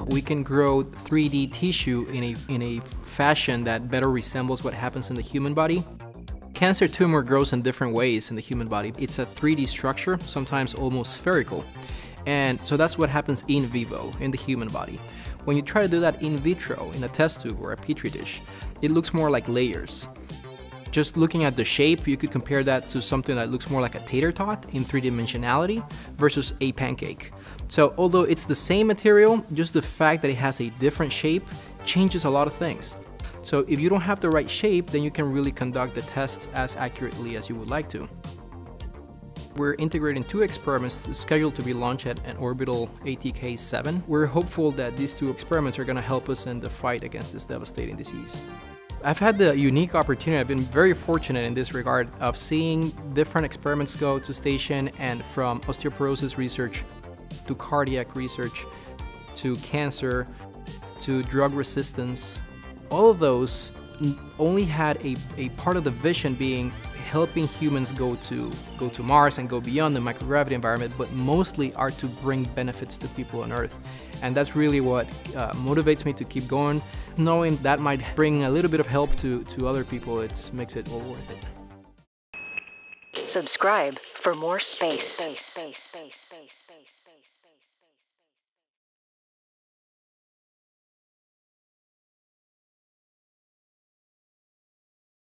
We can grow 3D tissue in a fashion that better resembles what happens in the human body. Cancer tumor grows in different ways in the human body. It's a 3D structure, sometimes almost spherical. And so that's what happens in vivo, in the human body. When you try to do that in vitro, in a test tube or a petri dish, it looks more like layers. Just looking at the shape, you could compare that to something that looks more like a tater tot in three-dimensionality versus a pancake. So although it's the same material, just the fact that it has a different shape changes a lot of things. So if you don't have the right shape, then you can really conduct the tests as accurately as you would like to. We're integrating 2 experiments scheduled to be launched at an orbital ATK-7. We're hopeful that these 2 experiments are going to help us in the fight against this devastating disease. I've had the unique opportunity, I've been very fortunate in this regard, of seeing different experiments go to station, and from osteoporosis research to cardiac research to cancer to drug resistance. All of those only had a part of the vision being helping humans go to Mars and go beyond the microgravity environment, but mostly are to bring benefits to people on Earth. And that's really what motivates me to keep going. Knowing that might bring a little bit of help to other people, it makes it all worth it. Subscribe for more space.